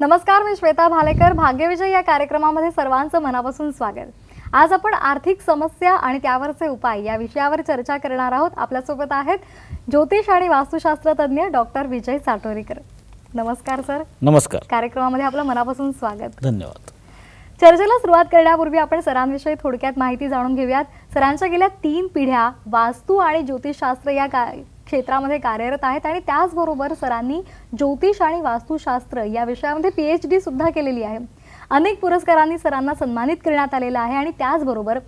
नमस्कार, मी श्वेता भालेकर. भाग्यविजय या कार्यक्रमामध्ये सर्वांचं मनापासून स्वागत. आज आपण आर्थिक समस्या आणि त्यावरचे उपाय या विषयावर चर्चा करणार आहोत. आपल्यासोबत आहेत ज्योतिष आणि वास्तुशास्त्र तज्ञ डॉक्टर विजय साटोरीकर. नमस्कार सर. नमस्कार. कार्यक्रमामध्ये आपलं मनापासून स्वागत. धन्यवाद. चर्चेला सुरुवात करण्यापूर्वी आपण सरांविषयी थोडक्यात माहिती जाणून घेऊयात. सरांच्या गेल्या 3 पिढ्या वास्तू आणि ज्योतिषशास्त्र या क्षेत्रामध्ये कार्यरत आहेत आणि त्याचबरोबर सरांनी ज्योतिष आणि वास्तुशास्त्र या विषयामध्ये PhD सुद्धा केलेली आहे. अनेक पुरस्कारांनी सरांना सन्मानित करण्यात आलेला आहे आणि त्याचबरोबर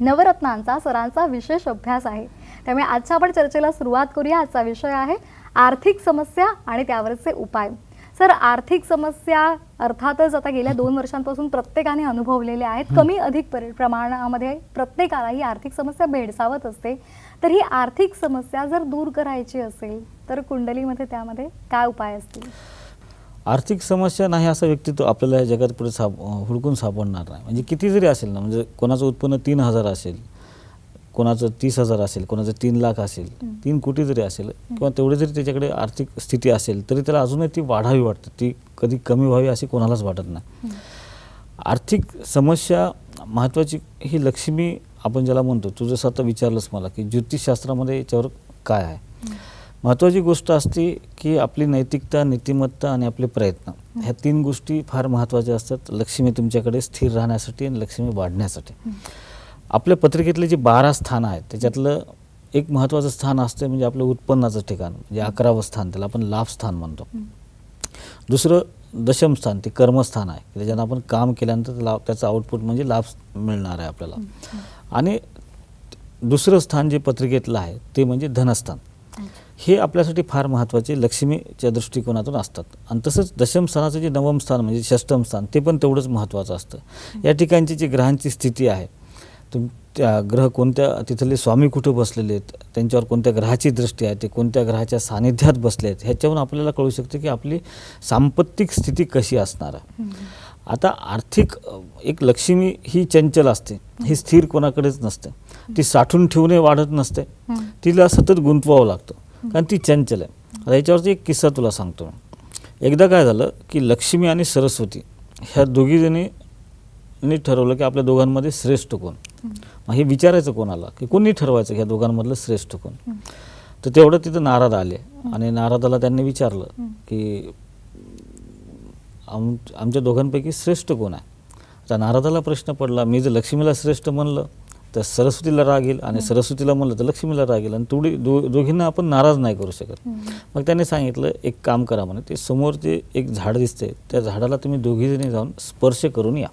नवरत्नांचा सरांचा विशेष अभ्यास आहे. त्यामुळे आजच्या आपण चर्चेला सुरुवात करूया. आजचा विषय आहे आर्थिक समस्या आणि त्यावरचे उपाय. सर, आर्थिक समस्या अर्थातच आता गेल्या 2 वर्षांपासून प्रत्येकाने अनुभवलेल्या आहेत. कमी अधिक प्रमाणामध्ये प्रत्येकाला ही आर्थिक समस्या भेडसावत असते. तर ही आर्थिक समस्या जर दूर करायची असेल तर कुंडलीमध्ये त्यामध्ये काय उपाय असतील? आर्थिक समस्या नाही असा व्यक्तित्व आपल्याला या जगात पुढे हुडकून सापडणार नाही. म्हणजे किती जरी असेल ना, म्हणजे कोणाचं उत्पन्न 3,000 असेल, कोणाचं 30,000 असेल, कोणाचं 3 लाख असेल, 3 कोटी जरी असेल किंवा तेवढे जरी त्याच्याकडे आर्थिक स्थिती असेल तरी त्याला अजूनही ती वाढावी वाटते. ती कधी कमी व्हावी अशी कोणालाच वाटत नाही. आर्थिक समस्या महत्त्वाची ही लक्ष्मी आपण ज्याला म्हणतो, तू जसं आता विचारलंस मला की ज्योतिषशास्त्रामध्ये याच्यावर काय आहे. महत्त्वाची गोष्ट असते की आपली नैतिकता, नीतिमत्ता आणि आपले प्रयत्न, ह्या 3 गोष्टी फार महत्त्वाच्या असतात लक्ष्मी तुमच्याकडे स्थिर राहण्यासाठी आणि लक्ष्मी वाढण्यासाठी. आपल्या पत्रिकेतले जे 12 स्थान आहेत त्याच्यातलं एक महत्त्वाचं स्थान असतं म्हणजे आपलं उत्पन्नाचं ठिकाण, म्हणजे 11वं स्थान, त्याला आपण लाभ स्थान म्हणतो. दुसरं दशम स्थान ते कर्मस्थान आहे, त्याच्यानं आपण काम केल्यानंतर त्याचा आउटपुट म्हणजे लाभ मिळणार आहे आपल्याला. आणि दुसरं स्थान जे पत्रिकेतलं आहे ते म्हणजे धनस्थान. हे आपल्यासाठी फार महत्त्वाचे लक्ष्मीच्या दृष्टिकोनातून असतात. आणि तसंच दशम स्थानाचं जे 9वं स्थान म्हणजे षष्टम स्थान ते पण तेवढंच महत्त्वाचं असतं. या ठिकाणची जी ग्रहांची स्थिती आहे, त्या ग्रह कोणत्या, तिथले स्वामी कुठं बसलेले आहेत, त्यांच्यावर कोणत्या ग्रहाची दृष्टी आहे, ते कोणत्या ग्रहाच्या सानिध्यात बसले आहेत, ह्याच्यावरून आपल्याला कळू शकते की आपली सांपत्तिक स्थिती कशी असणार आहे. आता आर्थिक एक लक्ष्मी ही चंचल असते, ही स्थिर कोणाकडेच नसते. ती साठवून ठेवणे वाढत नसते, तिला सतत गुंतवावं लागतं कारण ती चंचल आहे. आता याच्यावरती एक किस्सा तुला सांगतो. एकदा काय झालं की लक्ष्मी आणि सरस्वती ह्या दोघीजणींनी ठरवलं की आपल्या दोघांमध्ये श्रेष्ठ कोण. मग हे विचारायचं कोणाला की कोणी ठरवायचं ह्या दोघांमधलं श्रेष्ठ कोण. तर तेवढं तिथं नारद आले आणि नारदाला त्यांनी विचारलं की आमच्या दोघांपैकी श्रेष्ठ कोण आहे. आता नारदाला प्रश्न पडला, मी जर लक्ष्मीला श्रेष्ठ म्हणलं तर सरस्वतीला राग येईल आणि सरस्वतीला म्हणलं तर लक्ष्मीला राग येईल आणि दोघींना आपण नाराज नाही करू शकत. मग त्यांनी सांगितलं एक काम करा म्हणे, ते समोर जे एक झाड दिसते त्या झाडाला तुम्ही दोघीजणी जाऊन स्पर्श करून या.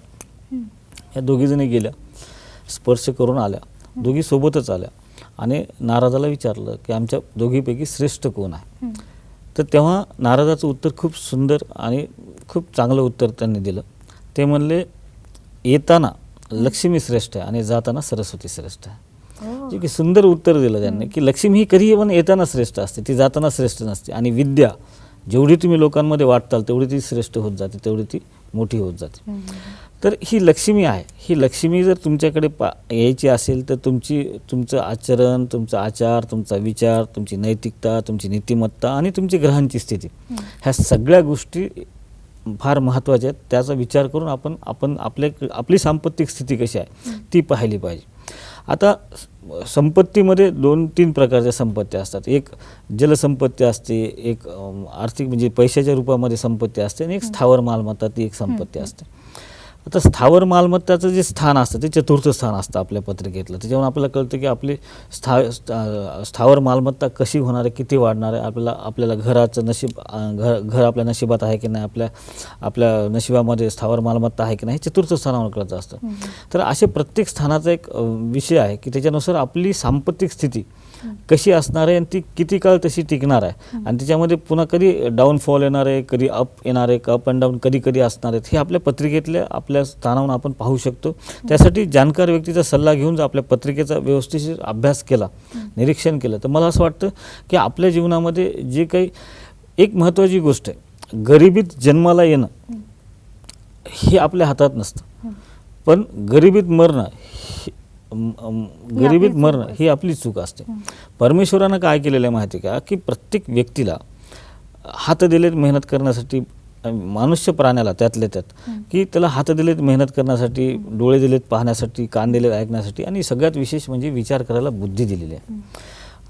या दोघीजणी गेल्या, स्पर्श करून आल्या, दोघी सोबतच आल्या आणि नारदाला विचारलं की आमच्या दोघीपैकी श्रेष्ठ कोण आहे. तर तेव्हा नारदाचं उत्तर खूप सुंदर आणि खूप चांगलं उत्तर त्यांनी दिलं. ते म्हणले, येताना लक्ष्मी श्रेष्ठ आहे आणि जाताना सरस्वती श्रेष्ठ आहे. जे की सुंदर उत्तर दिलं त्यांनी की लक्ष्मी ही कधीही पण येताना श्रेष्ठ असते, ती जाताना श्रेष्ठ नसते. आणि विद्या जेवढी तुम्ही लोकांमध्ये वाटताल तेवढी ती श्रेष्ठ होत जाते, तेवढी ती मोठी होत जाते. तर ही लक्ष्मी आहे, ही लक्ष्मी जर तुमच्याकडे यायची असेल तर तुमचं आचरण, तुमचा आचार, तुमचा विचार, तुमची नैतिकता, तुमची नीतिमत्ता आणि तुमची ग्रहांची स्थिती, ह्या सगळ्या गोष्टी फार महत्त्वाच्या आहेत. त्याचा विचार करून आपण आपली सांपत्तिक स्थिती कशी आहे ती पाहिली पाहिजे. आता संपत्तीमध्ये 2-3 प्रकारच्या संपत्ती असतात. एक जलसंपत्ती असते, एक आर्थिक म्हणजे पैशाच्या रूपामध्ये संपत्ती असते आणि एक स्थावर मालमत्ता, ती एक संपत्ती असते. आता स्थावर मालमत्ताचं जे स्थान असतं ते 4थं स्थान असतं आपल्या पत्रिकेतलं. त्याच्यावरून आपल्याला कळतं की आपली स्थावर मालमत्ता कशी होणार आहे, किती वाढणार आहे, आपल्याला घराचं नशीब, घर आपल्या नशिबात आहे की नाही, आपल्या नशिबामध्ये स्थावर मालमत्ता आहे की नाही, हे 4थं स्थानावर कळतं असतं. तर असे प्रत्येक स्थानाचा एक विषय आहे की त्याच्यानुसार आपली सांपत्तिक स्थिती कशी असणार आहे आणि ती किती काळ तशी टिकणार आहे आणि त्याच्यामध्ये पुन्हा कधी डाऊनफॉल येणार आहे, कधी अप येणार आहे, अप अँड डाऊन कधी कधी असणार आहेत, हे आपल्या पत्रिकेतल्या आपल्या स्थानावरून आपण पाहू शकतो. त्यासाठी जाणकार व्यक्तीचा सल्ला घेऊन जर आपल्या पत्रिकेचा व्यवस्थित अभ्यास केला, निरीक्षण केलं, तर मला असं वाटतं की आपल्या जीवनामध्ये जे काही एक महत्त्वाची गोष्ट आहे, गरिबीत जन्माला येणं हे आपल्या हातात नसतं, पण गरिबीत मरणं ही आपली चूक असते. परमेश्वरानं काय केलेलं आहे माहिती का, की प्रत्येक व्यक्तीला हात दिलेत मेहनत करण्यासाठी, मनुष्य प्राण्याला त्यातले त्यात की त्याला हात दिलेत मेहनत करण्यासाठी, डोळे दिलेत पाहण्यासाठी, कान दिलेत ऐकण्यासाठी आणि सगळ्यात विशेष म्हणजे विचार करायला बुद्धी दिलेली आहे.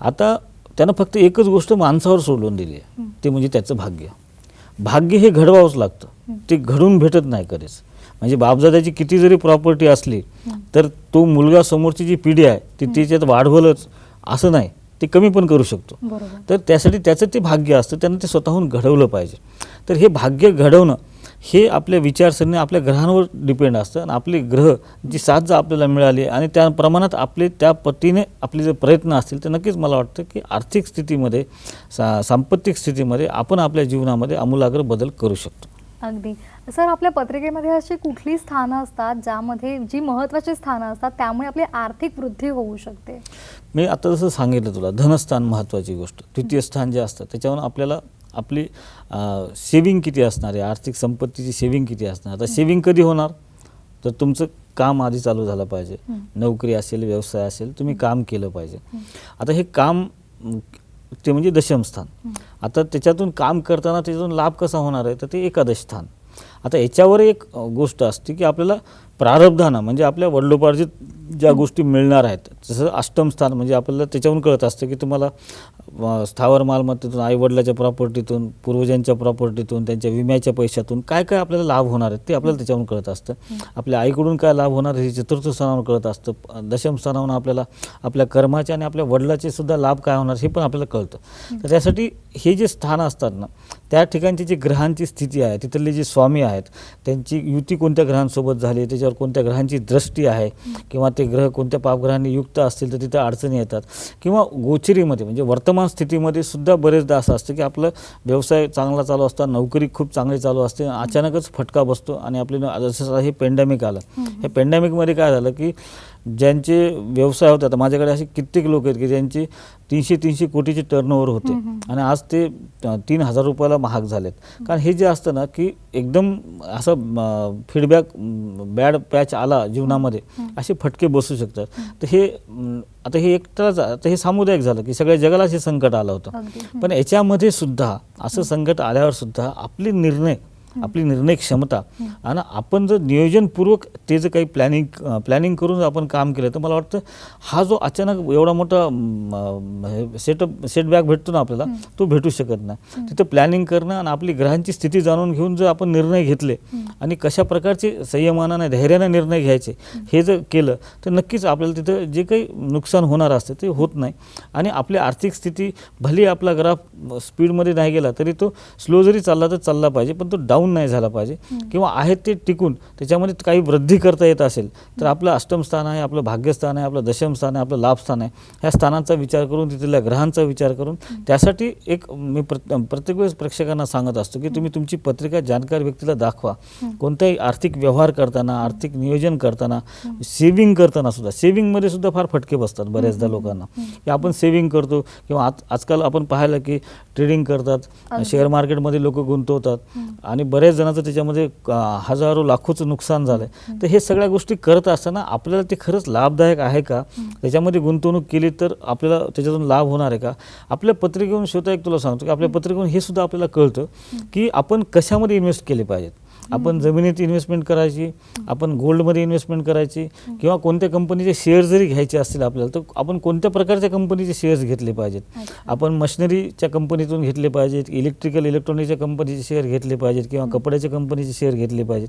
आता त्यानं फक्त एकच गोष्ट माणसावर सोडून दिली आहे, ते म्हणजे त्याचं भाग्य. भाग्य हे घडवावंच लागतं, ते घडून भेटत नाही कधीच. म्हणजे बापदादाची किती जरी प्रॉपर्टी असली तर तो मुलगा समोरची जी पिढी आहे ती त्याच्यात वाढवलंच असं नाही, ते कमी पण करू शकतो. बरोबर. तर त्यासाठी त्याचं ते भाग्य असतं, त्यानं ते स्वतःहून घडवलं पाहिजे. तर हे भाग्य घडवणं हे आपल्या विचारसरणी आपल्या ग्रहांवर डिपेंड असतं आणि आपले ग्रह जी साथ जर आपल्याला मिळाली आणि त्या प्रमाणात आपले त्या पटीने आपले जे प्रयत्न असतील तर नक्कीच मला वाटतं की आर्थिक स्थितीमध्ये सांपत्तिक स्थितीमध्ये आपण आपल्या जीवनामध्ये आमूलाग्र बदल करू शकतो. अगदी. सर, आपल्या पत्रिकेमध्ये अशी कुठली स्थानं असतात ज्यामध्ये जी महत्त्वाची स्थानं असतात त्यामुळे आपली आर्थिक वृद्धी होऊ शकते? मी आता जसं सांगितलं तुला, धनस्थान महत्त्वाची गोष्ट, तृतीय स्थान जे असतं त्याच्यावरून आपल्याला आपली सेविंग किती असणार आहे, आर्थिक संपत्तीची सेविंग किती असणार. आता सेविंग कधी होणार, तर तुमचं काम आधी चालू झालं पाहिजे. नोकरी असेल, व्यवसाय असेल, तुम्ही काम केलं पाहिजे. आता हे काम ते म्हणजे दशमस्थान. आता त्याच्यातून काम करताना त्याच्यातून लाभ कसा होणार आहे, तर ते एकादश स्थान. आता याच्यावर एक गोष्ट असते की आपल्याला प्रारब्धानं म्हणजे आपल्या वडिलोपार्जित ज्या गोष्टी मिळणार आहेत, जसं अष्टम स्थान म्हणजे आपल्याला त्याच्यावरून कळत असतं की तुम्हाला स्थावर मालमत्तेतून, आईवडिलाच्या प्रॉपर्टीतून, पूर्वजांच्या प्रॉपर्टीतून, त्यांच्या विम्याच्या पैशातून काय काय आपल्याला लाभ होणार आहेत ते आपल्याला त्याच्यावरून कळत असतं. आपल्या आईकडून काय लाभ होणार हे चतुर्थ स्थानावर कळत असतं. दशम स्थानावरून आपल्याला आपल्या कर्माचे आणि आपल्या वडिलाचे सुद्धा लाभ काय होणार हे पण आपल्याला कळतं. तर त्यासाठी हे जे स्थानं असतात ना, त्या ठिकाणची जी ग्रहांची स्थिती आहे, तिथले जे स्वामी आहेत त्यांची युती कोणत्या ग्रहांसोबत झाली, त्याच्यावर कोणत्या ग्रहांची दृष्टी आहे, किंवा ते ग्रह कोणत्या पापग्रहांनी युक्त असतील तर तिथं अडचणी येतात. किंवा गोचरीमध्ये म्हणजे वर्तमान स्थितीमध्ये सुद्धा बरेचदा असं असतं की आपलं व्यवसाय चांगला चालू असतात, नोकरी खूप चांगली चालू असते, अचानकच फटका बसतो आणि आपले जसं हे पेंडेमिक आलं, हे पेंडेमिकमध्ये काय झालं की ज्यांचे व्यवसाय होते, आता माझ्याकडे असे कित्येक लोक आहेत की ज्यांचे 300 कोटीचे टर्नओव्हर होते आणि आज ते 3,000 रुपयाला महाग झालेत. कारण हे जे असतं ना की एकदम असं फीडबॅक बॅड पॅच आला जीवनामध्ये, असे फटके बसू शकतात. तर हे आता हे एकटाच, आता हे सामुदायिक झालं की सगळ्या जगालाच हे संकट आलं होतं. पण याच्यामध्ये सुद्धा असं संकट आल्यावर सुद्धा आपली निर्णय क्षमता आणि आपण जर नियोजनपूर्वक ते जर काही प्लॅनिंग करून आपण काम केलं तर मला वाटतं हा जो अचानक एवढा मोठा सेटबॅक भेटतो ना आपल्याला, तो भेटू शकत नाही. तिथं प्लॅनिंग करणं आणि आपली ग्रहांची स्थिती जाणून घेऊन जर आपण निर्णय घेतले आणि कशा प्रकारचे संयमानाने, धैर्याने निर्णय घ्यायचे हे जर केलं तर नक्कीच आपल्याला तिथं जे काही नुकसान होणार असते ते होत नाही. आणि आपली आर्थिक स्थिती भले आपला ग्राफ स्पीडमध्ये नाही गेला तरी तो स्लो जरी चालला तर चालला पाहिजे, पण तो डाऊन नाही झाला पाहिजे. किंवा आहे ते टिकून त्याच्यामध्ये काही वृद्धी करता येत असेल तर आपलं अष्टम स्थान आहे, आपलं भाग्यस्थान आहे, आपलं दशम स्थान आहे, आपलं लाभस्थान आहे, ह्या स्थानांचा विचार करून, तिथल्या ग्रहांचा विचार करून, त्यासाठी एक मी प्रत्येक वेळेस प्रेक्षकांना सांगत असतो की तुम्ही तुमची पत्रिका जाणकार व्यक्तीला दाखवा. कोणताही आर्थिक व्यवहार करताना, आर्थिक नियोजन करताना, सेविंग करताना सुद्धा, सेविंगमध्ये सुद्धा फार फटके बसतात बऱ्याचदा लोकांना की आपण सेविंग करतो किंवा आजकाल आपण पाहिलं की ट्रेडिंग करतात, शेअर मार्केटमध्ये लोक गुंतवतात आणि बऱ्याच जणांचं त्याच्यामध्ये हजारो लाखोचं नुकसान झालं आहे. तर हे सगळ्या गोष्टी करत असताना आपल्याला ते खरंच लाभदायक आहे का, त्याच्यामध्ये गुंतवणूक केली तर आपल्याला त्याच्यातून लाभ होणार आहे का. आपल्या पत्रिकेहून स्वतः एक तुला सांगतो की आपल्या पत्रिकेहून हे सुद्धा आपल्याला कळतं की आपण कशामध्ये इन्व्हेस्ट केले पाहिजेत. आपण जमिनीत इन्व्हेस्टमेंट करायची, आपण गोल्डमध्ये इन्व्हेस्टमेंट करायची, किंवा कोणत्या कंपनीचे शेअर जरी घ्यायचे असतील आपल्याला तर आपण कोणत्या प्रकारच्या कंपनीचे शेअर्स घेतले पाहिजेत. आपण मशिनरीच्या कंपनीतून घेतले पाहिजेत, इलेक्ट्रॉनिकच्या कंपनीचे शेअर घेतले पाहिजेत, किंवा कपड्याच्या कंपनीचे शेअर घेतले पाहिजेत.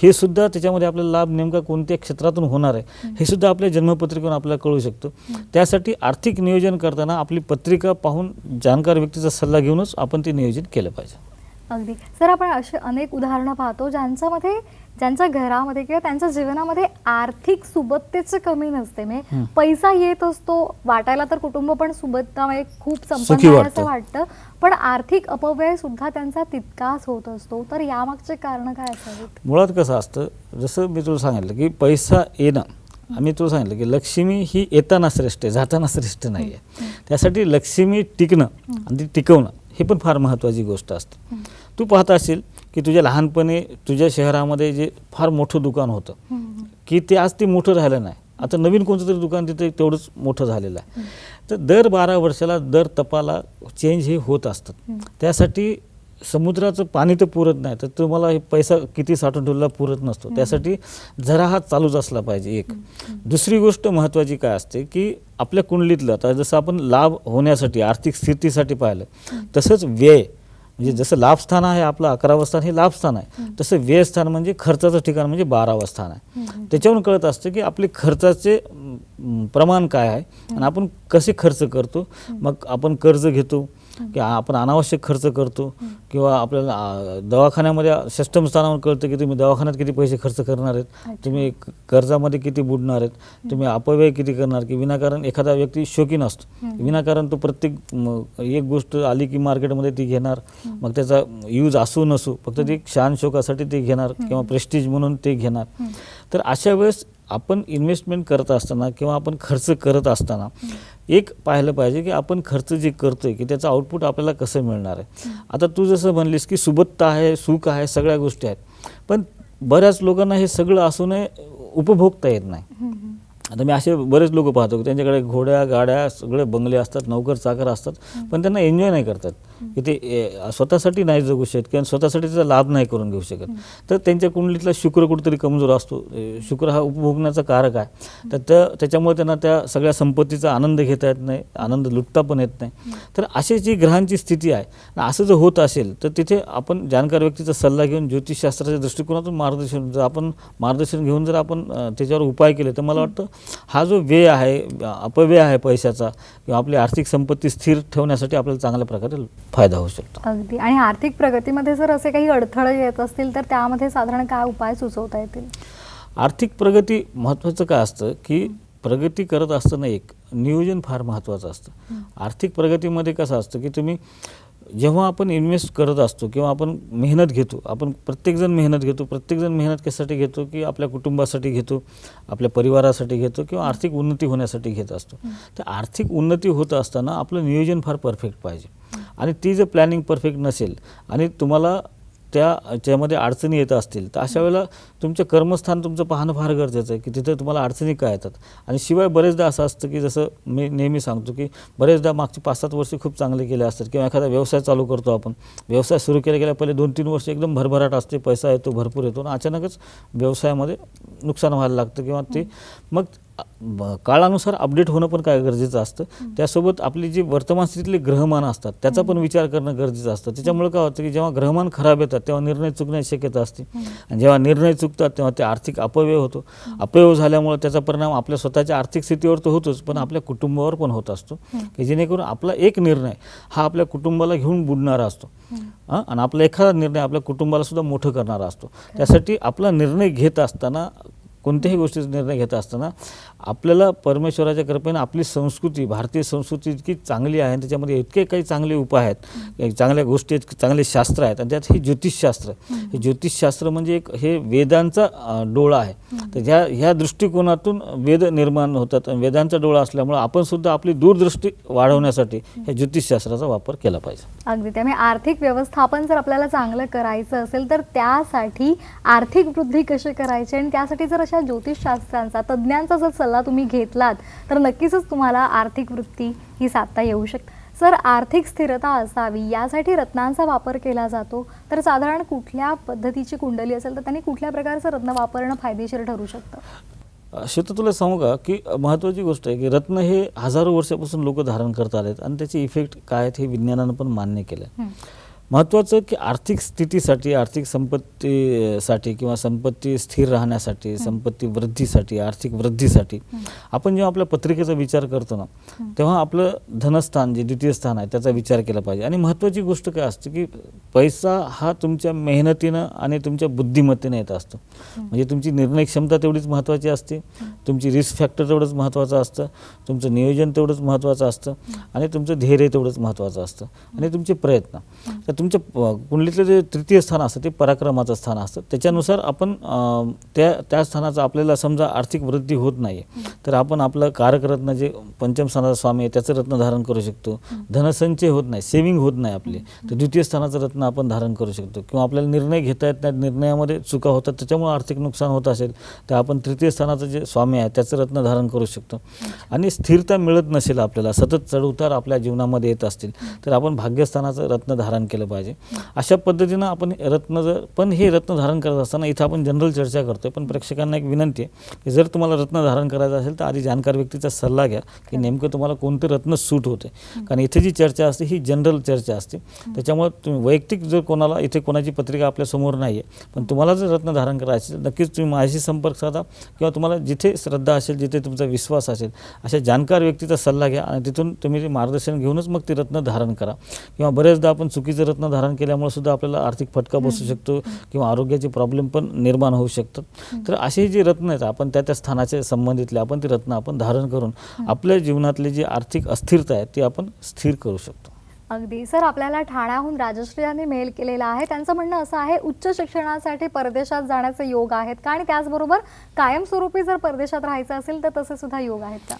हे सुद्धा त्याच्यामध्ये आपल्याला लाभ नेमका कोणत्या क्षेत्रातून होणार आहे हे सुद्धा आपल्या जन्मपत्रिकेतून आपल्याला कळू शकतो. त्यासाठी आर्थिक नियोजन करताना आपली पत्रिका पाहून जाणकार व्यक्तीचा सल्ला घेऊनच आपण ते नियोजन केलं पाहिजे. अगदी. सर, आपण असे अनेक उदाहरणं पाहतो ज्यांच्या घरामध्ये किंवा त्यांच्या जीवनामध्ये आर्थिक सुबत्तेची कमी नसते. म्हणजे पैसा येत असतो, वाटायला तर कुटुंब पण सुबत्ता म्हणजे खूप संपन्न आहे असं वाटतं, पण आर्थिक अपव्यय सुद्धा त्यांचा तितकाच होत असतो. तर यामागचे कारण काय असावीत? मुळात कसं असतं, जसं मी तुला सांगितलं की पैसा येणं, आम्ही तुला सांगितलं की लक्ष्मी ही येताना श्रेष्ठ आहे, जाताना श्रेष्ठ नाही आहे. त्यासाठी लक्ष्मी टिकणं आणि ती टिकवणं हे पण फार महत्त्वाची गोष्ट असते. तू पाहत असेल की तुझ्या लहानपणी तुझ्या शहरामध्ये जे फार मोठं दुकान होतं की ते आज ते मोठं राहिलं नाही. आता नवीन कोणतं तरी दुकान तिथे तेवढंच मोठं झालेलं आहे. तर दर 12 वर्षाला, दर तपाला चेंज हे होत असतात. त्यासाठी समुद्राचं पाणी तर पुरत नाही, तर तुम्हाला हे पैसा किती साठवून ठेवला पुरत नसतो. त्यासाठी जरा हा चालूच असला पाहिजे एक. दुसरी गोष्ट महत्त्वाची काय असते की आपल्या कुंडलीतलं, आता जसं आपण लाभ होण्यासाठी आर्थिक स्थितीसाठी पाहिलं, तसंच व्यय म्हणजे जसं लाभस्थान आहे आपलं 11वं स्थान हे लाभस्थान आहे, तसं व्ययस्थान म्हणजे खर्चाचं ठिकाण म्हणजे 12वं स्थान आहे. त्याच्यावरून कळत असतं की आपले खर्चाचे प्रमाण काय आहे आणि आपण कसे खर्च करतो. मग आपण कर्ज घेतो की आपण अनावश्यक खर्च करतो, किंवा आपल्याला दवाखान्यामध्ये षष्टम स्थानावर कळतं की तुम्ही दवाखान्यात किती पैसे खर्च करणार आहेत, तुम्ही कर्जामध्ये किती बुडणार आहेत, तुम्ही अपव्यय किती करणार, की विनाकारण एखादा व्यक्ती शौकीन असतो, विनाकारण तो प्रत्येक एक गोष्ट आली की मार्केटमध्ये ती घेणार, मग त्याचा यूज असू नसू फक्त ती शान शौकासाठी ते घेणार किंवा प्रेस्टिज म्हणून ते घेणार. तर अशा वेळेस आपण इन्व्हेस्टमेंट करत असताना किंवा आपण खर्च करत असताना एक पाहिलं पाहिजे की आपण खर्च जे करतोय की त्याचं आउटपुट आपल्याला कसं मिळणार आहे. आता तू जसं म्हणलीस की सुबत्ता आहे, सुख आहे, सगळ्या गोष्टी आहेत, पण बऱ्याच लोकांना हे सगळं असूनही उपभोगता येत नाही. आता मी असे बरेच लोक पाहतो की त्यांच्याकडे घोड्या गाड्या सगळे बंगले असतात, नोकर चाकर असतात, पण त्यांना एन्जॉय नाही करतात, की ते स्वतःसाठी नाही जगू शकत किंवा स्वतःसाठी त्याचा लाभ नाही करून घेऊ शकत. तर त्यांच्या कुंडलीतला शुक्र कुठेतरी कमजोर असतो. शुक्र हा उपभोगण्याचा कारक आहे, तर त्याच्यामुळे त्यांना त्या सगळ्या संपत्तीचा आनंद घेता येत नाही, आनंद लुटता पण येत नाही. तर अशी जी ग्रहांची स्थिती आहे, असं जर होत असेल तर तिथे आपण जाणकार व्यक्तीचा सल्ला घेऊन ज्योतिषशास्त्राच्या दृष्टिकोनातून मार्गदर्शन घेऊन जर आपण त्याच्यावर उपाय केले तर मला वाटतं हा जो व्यय आहे, अपव्यय आहे पैशाचा, किंवा आपली आर्थिक संपत्ती स्थिर ठेवण्यासाठी आपल्याला चांगल्या प्रकारे फायदा होऊ शकतो. अगदी. आणि आर्थिक प्रगतीमध्ये जर असे काही अडथळे येत असतील तर त्यामध्ये साधारण काय उपाय सुचवता येतील? आर्थिक प्रगती महत्त्वाचं काय असतं की प्रगती करत असताना एक नियोजन फार महत्त्वाचं असतं. आर्थिक प्रगतीमध्ये कसं असतं की तुम्ही जेव्हा आपण इन्व्हेस्ट करत असतो किंवा आपण मेहनत घेतो, आपण प्रत्येकजण मेहनत कशासाठी घेतो की आपल्या कुटुंबासाठी घेतो, आपल्या परिवारासाठी घेतो, किंवा आर्थिक उन्नती होण्यासाठी घेत असतो. तर आर्थिक उन्नती होत असताना आपलं नियोजन फार परफेक्ट पाहिजे, आणि ती जर प्लॅनिंग परफेक्ट नसेल आणि तुम्हाला त्याच्यामध्ये अडचणी येत असतील तर अशा वेळेला तुमचं कर्मस्थान तुमचं पाहणं फार गरजेचं आहे की तिथे तुम्हाला अडचणी काय येतात. आणि शिवाय बरेचदा असं असतं की जसं मी नेहमी सांगतो की बरेचदा मागची 5-7 वर्षे खूप चांगले केले असतात, किंवा एखादा व्यवसाय चालू करतो आपण, व्यवसाय सुरू केल्या पहिले 2-3 वर्ष एकदम भरभराट असते, पैसा येतो, भरपूर येतो, आणि अचानकच व्यवसायामध्ये नुकसान व्हायला लागतं, किंवा ते मग काळानुसार अपडेट होणं पण काय गरजेचं असतं. त्यासोबत आपली जी वर्तमान स्थितीतले ग्रहमान असतात त्याचा पण विचार करणं गरजेचं असतं. त्याच्यामुळे काय होतं की जेव्हा ग्रहमान खराब येतात तेव्हा निर्णय चुकण्याची शक्यता असते, आणि जेव्हा निर्णय चुकतात तेव्हा ते आर्थिक अपव्यय होतो. अपव्यय झाल्यामुळे त्याचा परिणाम आपल्या स्वतःच्या आर्थिक स्थितीवर तर होतोच, पण आपल्या कुटुंबावर पण होत असतो, की जेणेकरून आपला एक निर्णय हा आपल्या कुटुंबाला घेऊन बुडणारा असतो, आणि आपला एखादा निर्णय आपल्या कुटुंबाला सुद्धा मोठं करणारा असतो. त्यासाठी आपला निर्णय घेत असताना, कोणत्याही गोष्टीचा निर्णय घेत असताना आपल्याला परमेश्वराच्या कृपेने आपली संस्कृती, भारतीय संस्कृती इतकी चांगली आहे, त्याच्यामध्ये इतके काही चांगले उपाय आहेत, चांगल्या गोष्टी आहेत, चांगले शास्त्र आहेत, आणि त्यात हे ज्योतिषशास्त्र, हे ज्योतिषशास्त्र म्हणजे एक हे वेदांचा डोळा आहे. तर ह्या दृष्टिकोनातून वेद निर्माण होतात, आणि वेदांचा डोळा असल्यामुळे आपण सुद्धा आपली दूरदृष्टी वाढवण्यासाठी हे ज्योतिषशास्त्राचा वापर केला पाहिजे. अगदी. त्यामुळे आर्थिक व्यवस्थापन जर आपल्याला चांगलं करायचं असेल तर त्यासाठी आर्थिक वृद्धी कशी करायची, आणि त्यासाठी जर अशा ज्योतिषशास्त्रांचा, तज्ज्ञांचा जर सल्ला तुम्ही घेतलात तर नक्कीच तुम्हाला आर्थिक वृत्ती ही साधता येऊ शकते. सर, आर्थिक स्थिरता असावी यासाठी रत्नांचा वापर केला जातो, तर साधारण कुठल्या पद्धतीची कुंडली असेल तर त्यांनी कुठल्या प्रकारचं रत्न वापरणं फायदेशीर ठरू शकतं? श्वेता, तुला सांगू का की महत्त्वाची गोष्ट आहे की रत्न हे हजारो वर्षापासून लोक धारण करत आलेत, आणि त्याचे इफेक्ट काय आहेत हे विज्ञानानं पण मान्य केलं. महत्त्वाचं की आर्थिक स्थितीसाठी, आर्थिक संपत्तीसाठी, किंवा संपत्ती स्थिर राहण्यासाठी, संपत्ती वृद्धीसाठी, आर्थिक वृद्धीसाठी आपण जेव्हा आपल्या पत्रिकेचा विचार करतो ना, तेव्हा आपलं धनस्थान जे द्वितीय स्थान आहे त्याचा विचार केला पाहिजे. आणि महत्त्वाची गोष्ट काय असते की पैसा हा तुमच्या मेहनतीनं आणि तुमच्या बुद्धिमत्तेने येत असतो. म्हणजे तुमची निर्णय क्षमता तेवढीच महत्त्वाची असते, तुमची रिस्क फॅक्टर तेवढंच महत्त्वाचं असतं, तुमचं नियोजन तेवढंच महत्त्वाचं असतं, आणि तुमचं धैर्य तेवढंच महत्त्वाचं असतं, आणि तुमचे प्रयत्न. तर तुमच्या कुंडलीतलं जे तृतीय स्थान असतं ते पराक्रमाचं स्थान असतं. त्याच्यानुसार आपण त्या स्थानाचं आपल्याला समजा आर्थिक वृद्धी होत नाही तर आपण आपलं कारकरत्न जे पंचम स्थानाचा स्वामी आहे त्याचं रत्न धारण करू शकतो. धनसंचय होत नाही, सेविंग होत नाही आपली, तर द्वितीय स्थानाचं रत्न आपण धारण करू शकतो. किंवा आपल्याला निर्णय घेता येत नाहीत, निर्णयामध्ये चुका होतात, त्याच्यामुळे आर्थिक नुकसान होत असेल तर आपण तृतीय स्थानाचं जे स्वामी आहे त्याचं रत्न धारण करू शकतो. आणि स्थिरता मिळत नसेल आपल्याला, सतत चढउतार आपल्या जीवनामध्ये येत असतील तर आपण भाग्यस्थानाचं रत्न धारण केलं केलं पाहिजे. अशा पद्धतीनं आपण रत्न पण हे रत्न धारण करत असताना इथं आपण जनरल चर्चा करतोय, पण प्रेक्षकांना एक विनंती आहे की जर तुम्हाला रत्न धारण करायचं असेल तर आधी जाणकार व्यक्तीचा सल्ला घ्या की नेमकं तुम्हाला कोणते रत्न सूट होते. कारण इथे जी चर्चा असते ही जनरल चर्चा असते. त्याच्यामुळे तुम्ही वैयक्तिक जर कोणाला इथे कोणाची पत्रिका आपल्यासमोर नाही आहे, पण तुम्हाला जर रत्न धारण करायचं असेल नक्कीच तुम्ही माझ्याशी संपर्क साधा किंवा तुम्हाला जिथे श्रद्धा असेल, जिथे तुमचा विश्वास असेल अशा जाणकार व्यक्तीचा सल्ला घ्या आणि तिथून तुम्ही ते मार्गदर्शन घेऊनच मग ते रत्न धारण करा. किंवा बरेचदा आपण चुकीचं रत्न धारण केल्यामुळे सुद्धा आपल्याला आर्थिक फटका बसू शकतो किंवा आरोग्याचे प्रॉब्लेम पण निर्माण होऊ शकतात. तर असे जे रत्न आहेत आपण त्या स्थानाचे संबंधितले आपण ते रत्न आपण धारण करून आपल्या जीवनातली जी आर्थिक अस्थिरता आहे ती आपण स्थिर करू शकतो. अगदी सर, आपल्याला ठाण्याहून राजश्री यांनी मेल केलेला आहे. त्यांचं म्हणणं असं आहे, उच्च शिक्षणासाठी परदेशात जाण्याचे योग आहेत का, आणि त्याचबरोबर कायमस्वरूपी जर परदेशात राहायचं असेल तर तसे सुद्धा योग आहेत का?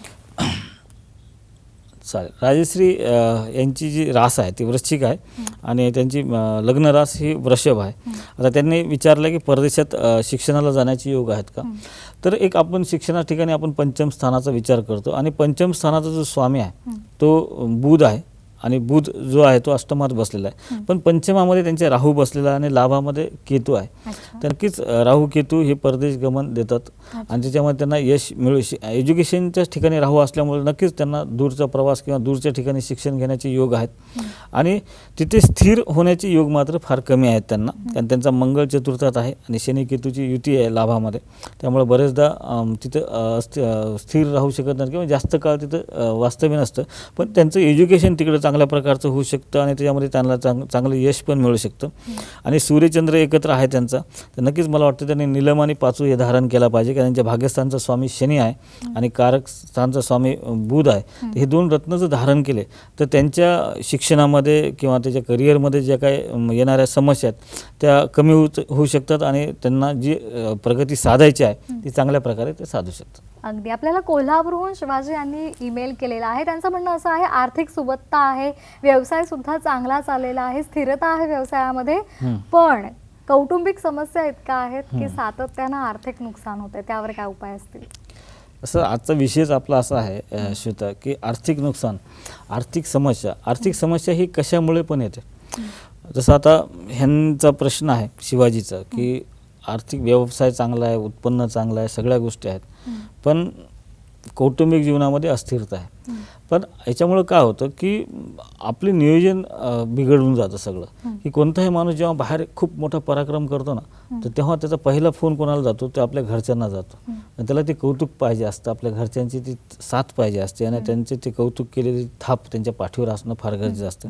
चालेल. राजश्री यांची जी रास आहे ती वृश्चिक आहे आणि त्यांची लग्न रास ही वृषभ आहे. आता त्यांनी विचारलं की परदेशात शिक्षणाला जाण्याचे योग आहेत का. तर एक आपण शिक्षणा ठिकाणी आपण पंचम स्थानाचा विचार करतो आणि पंचम स्थानाचा जो स्वामी आहे तो बुध आहे आणि बुध जो आहे तो अष्टमात बसलेला आहे, पण पंचमामध्ये त्यांचे राहू बसलेला आहे आणि लाभामध्ये केतू आहे. तर नक्कीच राहू केतू हे परदेश गमन देतात आणि त्याच्यामध्ये त्यांना यश मिळू एज्युकेशनच्या ठिकाणी राहू असल्यामुळे नक्कीच त्यांना दूरचा प्रवास किंवा दूरच्या ठिकाणी शिक्षण घेण्याचे योग आहेत आणि तिथे स्थिर होण्याचे योग मात्र फार कमी आहेत त्यांना. कारण त्यांचा मंगळ चतुर्थात आहे आणि शनी केतूची युती आहे लाभामध्ये, त्यामुळे बरेचदा तिथं स्थिर राहू शकत नाही किंवा जास्त काळ तिथं वास्तव्य नसतं, पण त्यांचं एज्युकेशन तिकडे चांगल्या प्रकारचं होऊ शकतं आणि त्याच्यामध्ये त्यांना चांगलं यश पण मिळू शकतं. आणि सूर्यचंद्र एकत्र आहे त्यांचा, तर नक्कीच मला वाटतं त्यांनी निलम आणि पाचू हे धारण केला पाहिजे. कारण त्यांच्या भाग्यस्थानचा स्वामी शनी आहे आणि कारक स्थानचा स्वामी बुध आहे. हे दोन रत्न जर धारण केले तर त्यांच्या शिक्षणामध्ये किंवा त्याच्या करिअरमध्ये ज्या काही येणाऱ्या समस्या आहेत त्या कमी होऊ शकतात आणि त्यांना जी प्रगती साधायची आहे ती चांगल्या प्रकारे ते साधू शकतात. अगदी. आपल्याला कोल्हापूरहून शिवाजी यांनी ईमेल केलेला आहे. त्यांचं म्हणणं असं आहे, आर्थिक सुबत्ता आहे, व्यवसाय सुद्धा चांगला चाललेला आहे, स्थिरता आहे व्यवसायामध्ये, पण कौटुंबिक समस्या इतक्या आहेत की सातत्यानं आर्थिक नुकसान होते. त्यावर काय उपाय असतील? असं आजचा विषयच आपला असा आहे श्वेता की आर्थिक नुकसान, आर्थिक समस्या ही कशामुळे पण येते. जसं आता ह्यांचा प्रश्न आहे शिवाजीचा की आर्थिक व्यवसाय चांगला आहे, उत्पन्न चांगलं आहे, सगळ्या गोष्टी आहेत, पण कौटुंबिक जीवनामध्ये अस्थिरता आहे. पण याच्यामुळं काय होतं की आपले नियोजन बिघडून जातं सगळं. की कोणताही माणूस जेव्हा बाहेर खूप मोठा पराक्रम करतो ना तर तेव्हा त्याचा पहिला फोन कोणाला जातो, तो आपल्या घरच्यांना जातो. आणि त्याला ते कौतुक पाहिजे असतं, आपल्या घरच्यांची ती साथ पाहिजे असते आणि त्यांचे ते कौतुक केलेली थाप त्यांच्या पाठीवर असणं फार गरजेचं असतं.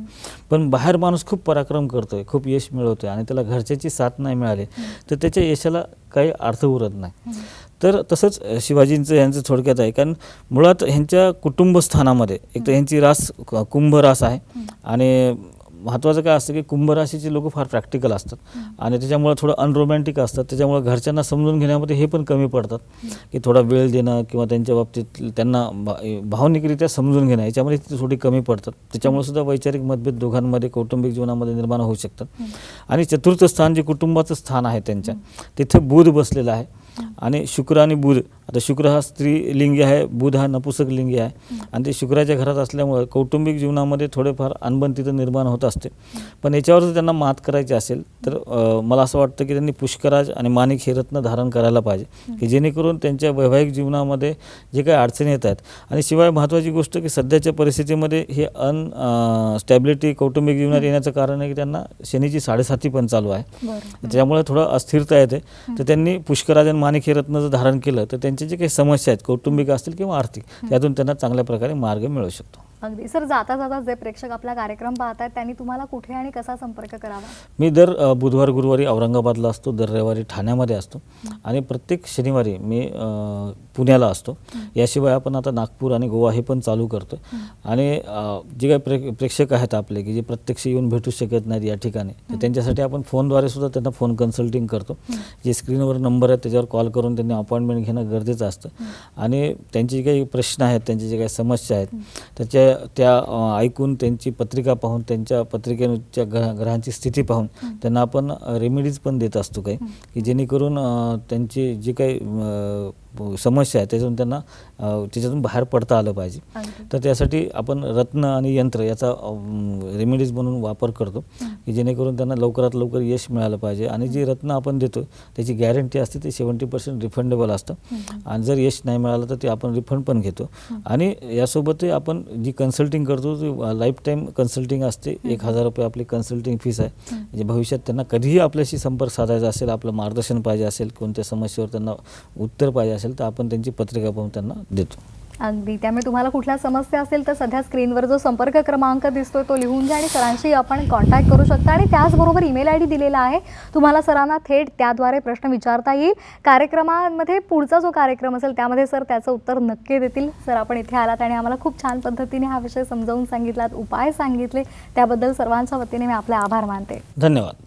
पण बाहेर माणूस खूप पराक्रम करतोय, खूप यश मिळवतोय आणि त्याला घरच्याची साथ नाही मिळाली तर त्याच्या यशाला काही अर्थ उरत नाही. तर तसंच शिवाजींचं यांचं थोडक्यात आहे. कारण मुळात ह्यांच्या कुटुंबस्थानामध्ये एक तर ह्यांची रास कुंभ रास आहे आणि महत्त्वाचं काय असतं की कुंभ राशीचे लोक फार प्रॅक्टिकल असतात आणि त्याच्यामुळे थोडं अनरोमॅन्टिक असतात. त्याच्यामुळे घरच्यांना समजून घेण्यामध्ये हे पण कमी पडतात की थोडा वेळ देणं किंवा त्यांच्या बाबतीत त्यांना भावनिकरित्या समजून घेणं याच्यामध्ये ते थोडी कमी पडतात. त्याच्यामुळे सुद्धा वैचारिक मतभेद दोघांमध्ये कौटुंबिक जीवनामध्ये निर्माण होऊ शकतात. आणि चतुर्थ स्थान जे कुटुंबाचं स्थान आहे त्यांच्या, तिथे बुध बसलेला आहे आणि शुक्र आणि बुध. आता शुक्र हा स्त्रीलिंगी आहे, बुध हा नपुसकलिंगी आहे आणि ते शुक्राच्या घरात असल्यामुळे कौटुंबिक जीवनामध्ये थोडेफार अनबन तिथं निर्माण होत असते. पण याच्यावर जर त्यांना मात करायची असेल तर मला असं वाटतं की त्यांनी पुष्कराज आणि माणिक हे रत्न धारण करायला पाहिजे की जेणेकरून त्यांच्या वैवाहिक जीवनामध्ये जे काही अडचणी येत आहेत. आणि शिवाय महत्त्वाची गोष्ट की सध्याच्या परिस्थितीमध्ये हे स्टॅबिलिटी कौटुंबिक जीवनात येण्याचं कारण आहे की त्यांना शनीची 7.5 पण चालू आहे, त्याच्यामुळे थोडं अस्थिरता येते. तर त्यांनी पुष्कराज आणि माणिक हे रत्न जर धारण केलं तर त्यांचे जे काही समस्या आहेत कौटुंबिक असतील किंवा आर्थिक त्यातून त्यांना चांगल्या प्रकारे मार्ग मिळू शकतो. अगदी. सर, जाता जाता जे प्रेक्षक आपला कार्यक्रम पाहतात त्यांनी तुम्हाला कुठे आणि कसा संपर्क करावा? मी दर बुधवार गुरुवारी औरंगाबादला असतो, दर रविवारी ठाण्यामध्ये असतो आणि प्रत्येक शनिवारी मी पुण्याला असतो. याशिवाय आपण आता नागपूर आणि गोवा हे पण चालू करतो. आणि जे काही प्रेक्षक आहेत आपले की जे प्रत्यक्ष येऊन भेटू शकत नाहीत या ठिकाणी, तर त्यांच्यासाठी आपण फोनद्वारे सुद्धा त्यांना फोन कन्सल्टिंग करतो. जे स्क्रीनवर नंबर आहेत त्याच्यावर कॉल करून त्यांनी अपॉइंटमेंट घेणं गरजेचं असतं आणि त्यांचे जे काही प्रश्न आहेत, त्यांचे जे काही समस्या आहेत त्या ऐकून त्यांची पत्रिका पाहून त्यांच्या पत्रिकेच्या ग्रहांची स्थिती पाहून त्यांना आपण रेमेडीज पण देत असतो काही की जेणेकरून त्यांची जे काही समस्या आहे त्याच्यातून त्यांना त्याच्यातून बाहेर पडता आलं पाहिजे. अगदी. तर त्यासाठी आपण रत्न आणि यंत्र याचा रेमेडीज म्हणून वापर करतो की जेणेकरून त्यांना लवकरात लवकर यश मिळालं पाहिजे. आणि जी रत्न आपण देतो त्याची गॅरंटी असते, ते 70% रिफंडेबल असतं. आणि जर यश नाही मिळालं तर ते आपण रिफंड पण घेतो. आणि यासोबतही आपण जी कन्सल्टिंग करतो ती लाईफ टाईम कन्सल्टिंग असते. 1000 रुपये आपली कन्सल्टिंग फीस आहे. म्हणजे भविष्यात त्यांना कधीही आपल्याशी संपर्क साधायचा असेल, आपलं मार्गदर्शन पाहिजे असेल, कोणत्या समस्येवर त्यांना उत्तर पाहिजे असेल तर आपण त्यांची पत्रिका पाहून त्यांना देतो. अगदी. त्यामुळे तुम्हाला कुठल्या समस्या असेल तर सध्या स्क्रीनवर जो संपर्क क्रमांक दिसतोय तो लिहून घ्या आणि सरांशी आपण कॉन्टॅक्ट करू शकता. आणि त्याचबरोबर ईमेल ID दिलेला आहे, तुम्हाला सरांना थेट त्याद्वारे प्रश्न विचारता येईल. कार्यक्रमामध्ये पुढचा जो कार्यक्रम असेल त्यामध्ये सर त्याचं उत्तर नक्की देतील. सर आपण इथे आलात आणि आम्हाला खूप छान पद्धतीने हा विषय समजावून सांगितलात, उपाय सांगितले, त्याबद्दल सर्वांच्या वतीने मी आपले आभार मानते. धन्यवाद.